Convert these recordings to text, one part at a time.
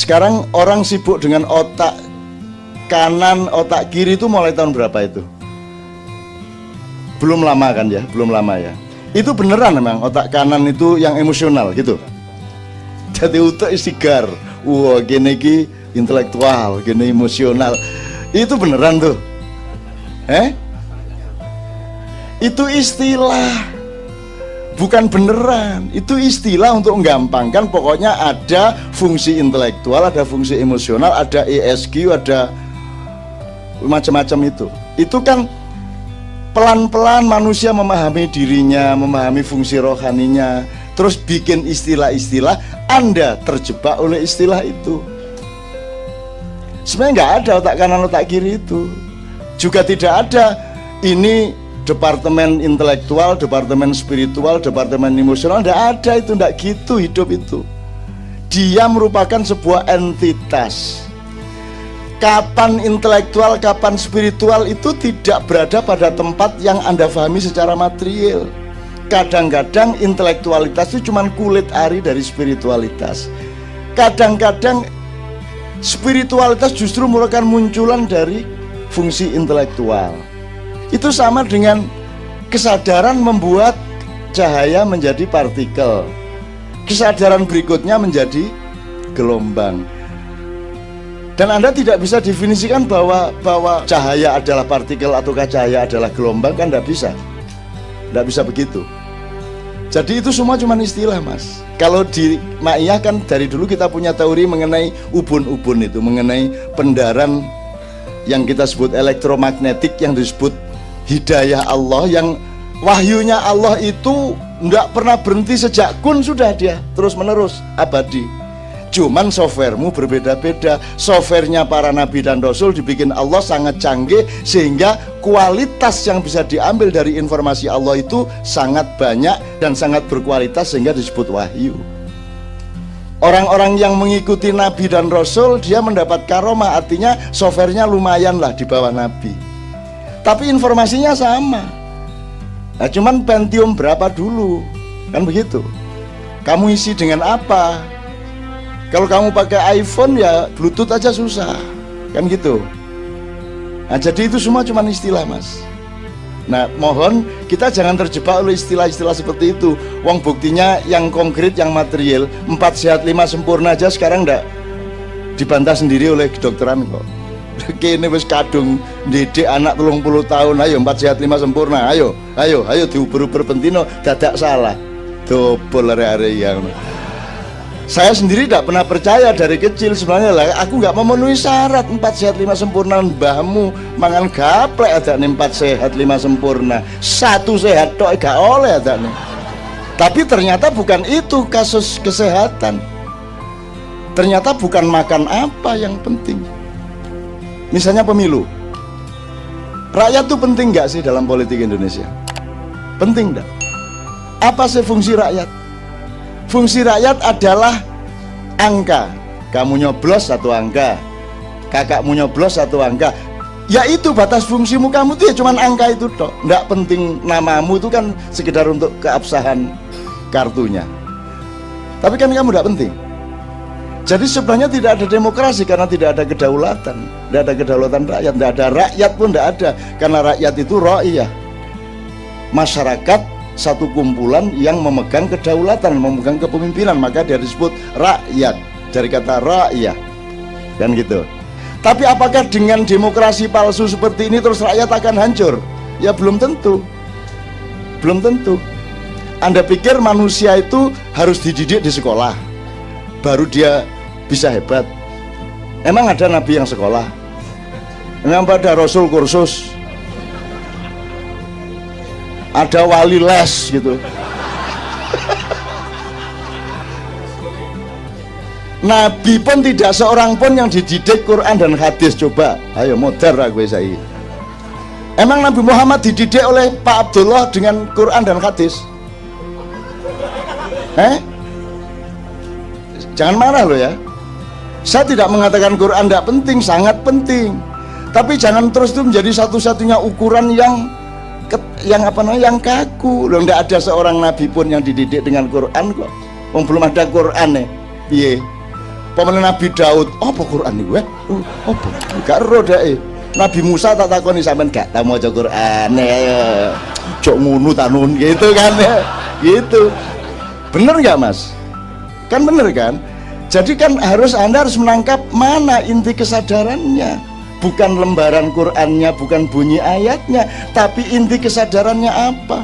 Sekarang orang sibuk dengan otak kanan, otak kiri itu mulai tahun berapa itu? Belum lama kan ya, belum lama ya. Itu beneran memang otak kanan itu yang emosional gitu. Jadi otak istigar, wah gini ki intelektual, gini emosional. Itu beneran tuh. Itu istilah, bukan beneran. Itu istilah untuk menggampangkan. Pokoknya ada fungsi intelektual, ada fungsi emosional, ada ESQ, ada macam-macam itu. Itu kan pelan-pelan manusia memahami dirinya, memahami fungsi rohaninya, terus bikin istilah-istilah. Anda terjebak oleh istilah itu. Sebenarnya nggak ada otak kanan otak kiri itu. Juga tidak ada ini departemen intelektual, departemen spiritual, departemen emosional. Tidak ada itu, tidak gitu hidup itu. Dia merupakan sebuah entitas. Kapan intelektual, kapan spiritual itu tidak berada pada tempat yang Anda pahami secara material. Kadang-kadang intelektualitas itu cuma kulit ari dari spiritualitas. Kadang-kadang spiritualitas justru merupakan munculan dari fungsi intelektual. Itu sama dengan kesadaran membuat cahaya menjadi partikel. Kesadaran berikutnya menjadi gelombang. Dan Anda tidak bisa definisikan bahwa cahaya adalah partikel ataukah cahaya adalah gelombang, kan tidak bisa. Tidak bisa begitu. Jadi itu semua cuma istilah, Mas. Kalau di Ma'iyah kan dari dulu kita punya teori mengenai ubun-ubun itu, mengenai pendaran yang kita sebut elektromagnetik, yang disebut hidayah Allah, yang wahyunya Allah itu tidak pernah berhenti sejak kun, sudah dia terus menerus abadi. Cuman softwaremu berbeda-beda. Softwarenya para nabi dan rasul dibikin Allah sangat canggih, sehingga kualitas yang bisa diambil dari informasi Allah itu sangat banyak dan sangat berkualitas, sehingga disebut wahyu. Orang-orang yang mengikuti nabi dan rasul, dia mendapat karomah, artinya softwarenya lumayan lah di bawah nabi, tapi informasinya sama. Nah, cuman Pentium berapa dulu, kan begitu. Kamu isi dengan apa? Kalau kamu pakai iPhone ya Bluetooth aja susah, kan gitu. Nah, jadi itu semua cuma istilah, Mas. Nah, mohon kita jangan terjebak oleh istilah-istilah seperti itu. Wong buktinya yang konkret, yang material, 4 sehat 5 sempurna aja sekarang ndak dibantah sendiri oleh kedokteran kok. Kene wis kadung didik anak 30 tahun, ayo 4 sehat 5 sempurna, ayo diuber-uber pentino dadak salah. Dobol are-are yang. Saya sendiri tidak pernah percaya dari kecil sebenarnya lah. Aku nggak memenuhi syarat 4 sehat 5 sempurna. Mbahmu mangan gaplek ada nih 4 sehat 5 sempurna. 1 sehat tok gak oleh ada nih. Tapi ternyata bukan itu kasus kesehatan. Ternyata bukan makan apa yang penting. Misalnya pemilu. Rakyat tuh penting nggak sih dalam politik Indonesia? Penting nggak? Apa sih fungsi rakyat? Fungsi rakyat adalah angka. Kamu nyoblos 1 angka, kakakmu nyoblos 1 angka. Ya itu batas fungsimu, kamu tuh ya cuman angka itu toh. Nggak penting namamu, itu kan sekedar untuk keabsahan kartunya. Tapi kan kamu nggak penting. Jadi sebenarnya tidak ada demokrasi karena tidak ada kedaulatan. Tidak ada kedaulatan rakyat, tidak ada rakyat pun tidak ada. Karena rakyat itu ra'iyah, masyarakat, satu kumpulan yang memegang kedaulatan, memegang kepemimpinan, maka dia disebut rakyat, dari kata ra'iyah, kan gitu. Tapi apakah dengan demokrasi palsu seperti ini terus rakyat akan hancur? Ya belum tentu. Belum tentu. Anda pikir manusia itu harus dididik di sekolah baru dia bisa hebat? Emang ada nabi yang sekolah? Emang ada rasul kursus? Ada wali les gitu? Nabi pun tidak seorang pun yang dididik Quran dan hadis. Coba, ayo modar aku saya. Emang Nabi Muhammad dididik oleh Pak Abdullah dengan Quran dan hadis? Jangan marah loh ya. Saya tidak mengatakan Quran tidak penting, sangat penting. Tapi jangan terus itu menjadi satu-satunya ukuran yang kaku. Loh, tidak ada seorang nabi pun yang dididik dengan Quran kok. Belum ada Quran nih. Piye? Pemenang Nabi Daud, apa Quran nih gue? Apa? Gak ero deh. Nabi Musa tak takoni sampean gak tau maca Quran ya. Cok ngunu tanun gitu kan ya. Gitu. Bener nggak Mas? Kan bener kan? Jadi kan Anda harus menangkap mana inti kesadarannya. Bukan lembaran Qurannya, bukan bunyi ayatnya, tapi inti kesadarannya apa?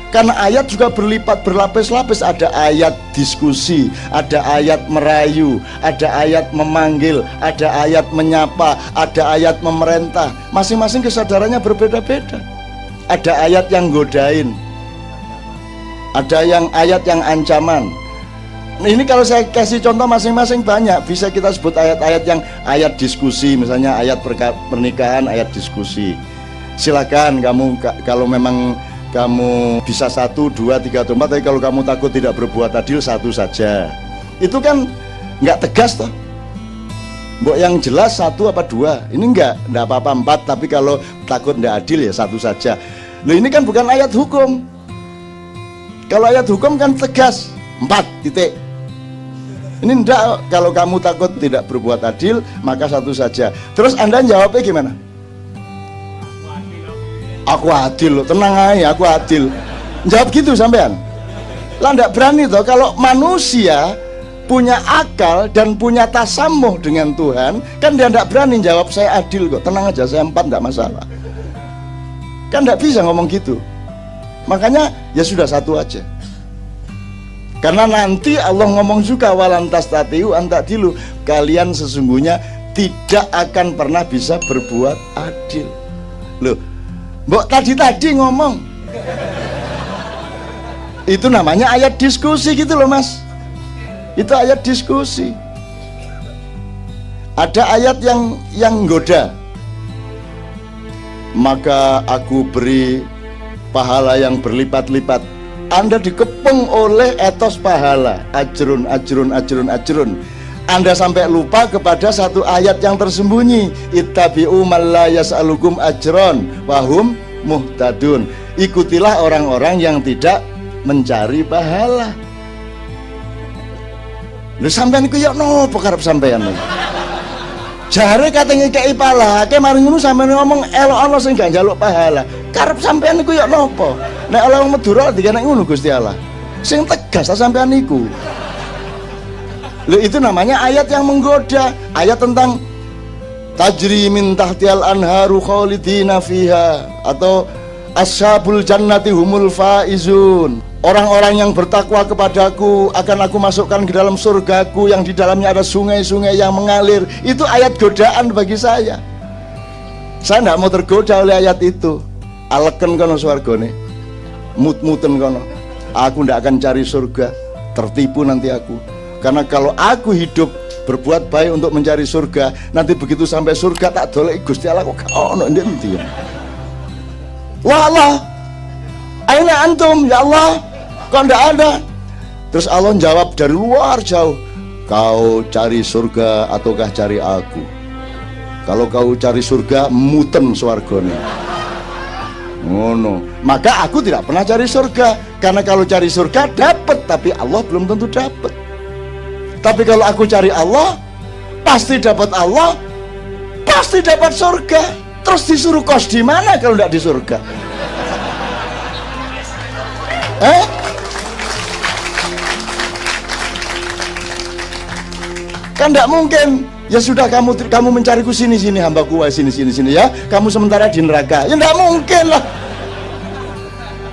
Karena ayat juga berlipat, berlapis-lapis. Ada ayat diskusi, ada ayat merayu, ada ayat memanggil, ada ayat menyapa, ada ayat memerintah. Masing-masing kesadarannya berbeda-beda. Ada ayat yang godain, ada yang ayat yang ancaman. Ini kalau saya kasih contoh masing-masing banyak. Bisa kita sebut ayat-ayat yang ayat diskusi, misalnya ayat pernikahan, ayat diskusi. Silakan kamu kalau memang kamu bisa 1, 2, 3, atau 4, tapi kalau kamu takut tidak berbuat adil 1 saja. Itu kan nggak tegas toh. Mbok yang jelas 1 apa 2. Ini enggak apa-apa 4, tapi kalau takut nggak adil ya 1 saja. Loh ini kan bukan ayat hukum. Kalau ayat hukum kan tegas 4 titik. Ini enggak, kalau kamu takut tidak berbuat adil maka 1 saja. Terus Anda jawabnya gimana? Aku adil loh, tenang aja, aku adil. Jawab gitu sampean. Lah enggak berani toh. Kalau manusia punya akal dan punya tasamuh dengan Tuhan, kan dia enggak berani jawab saya adil kok. Tenang aja, saya 4 enggak masalah. Kan enggak bisa ngomong gitu. Makanya ya sudah 1 aja. Karena nanti Allah ngomong juga walantas tatiu antadilu, kalian sesungguhnya tidak akan pernah bisa berbuat adil. Loh, mbok tadi ngomong itu namanya ayat diskusi gitu loh Mas. Itu ayat diskusi. Ada ayat yang goda. Maka aku beri pahala yang berlipat-lipat. Anda dikepung oleh etos pahala, ajrun. Anda sampai lupa kepada 1 ayat yang tersembunyi, ittabi'u man la yas'alukum ajron wahum muhtadun. Ikutilah orang-orang yang tidak mencari pahala. Lho sampean iku ya nopo karep sampean? Jare katanya kei pahala, ke mari ngono sampean ngomong elok-elok sing gak njaluk pahala. Karep sampean iku ya nopo? Nek oleh wong Madura dikene ngono Gusti Allah. Sing tegas ta sampean niku. Lho itu namanya ayat yang menggoda, ayat tentang tajri min tahtiyal anharu khalidina fiha, atau ashabul jannati humul faizun. Orang-orang yang bertakwa kepadaku akan aku masukkan ke dalam surgaku yang di dalamnya ada sungai-sungai yang mengalir. Itu ayat godaan bagi saya. Saya tidak mau tergoda oleh ayat itu. Aleken kono swargane, mut-muten kono. Aku tidak akan cari surga, tertipu nanti aku. Karena kalau aku hidup berbuat baik untuk mencari surga, nanti begitu sampai surga tak dolek Gusti Allah kok gak ono endi ya. Wah Allah, aina antum ya Allah, kok ndak ada? Terus Allah jawab dari luar jauh, kau cari surga ataukah cari aku? Kalau kau cari surga, muten swargane. Ngono. Maka aku tidak pernah cari surga, karena kalau cari surga dapat, tapi Allah belum tentu dapat. Tapi kalau aku cari Allah, pasti dapat Allah, pasti dapat surga. Terus disuruh kos di mana kalau tidak di surga? Kan tidak mungkin. Ya sudah kamu mencariku sini hambaku sini ya. Kamu sementara di neraka. Ya tidak mungkin lah.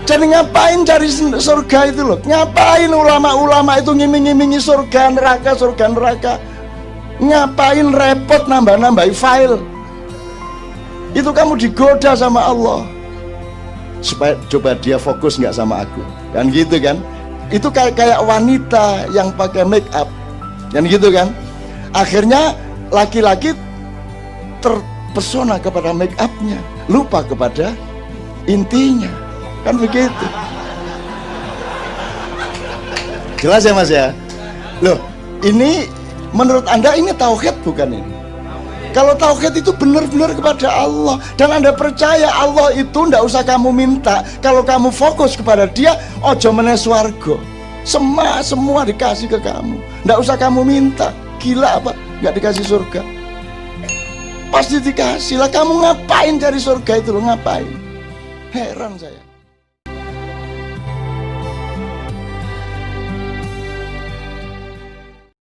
Jadi ngapain cari surga itu loh? Ngapain ulama-ulama itu ngiming-ngimingi surga neraka? Ngapain repot nambah-nambahi file? Itu kamu digoda sama Allah supaya coba dia fokus nggak sama aku, kan gitu kan? Itu kayak wanita yang pakai make up, kan gitu kan? Akhirnya laki-laki terpesona kepada make upnya, lupa kepada intinya, kan begitu? Jelas ya Mas ya? Loh, ini menurut Anda ini tauhid bukan ini? Kalau tauhid itu benar-benar kepada Allah, dan Anda percaya Allah itu ndak usah kamu minta. Kalau kamu fokus kepada Dia, ojo meneh swarga. Semua dikasih ke kamu, ndak usah kamu minta. gila apa? Nggak dikasih surga? Pasti dikasih lah. Kamu ngapain cari surga itu loh? Ngapain? Heran saya.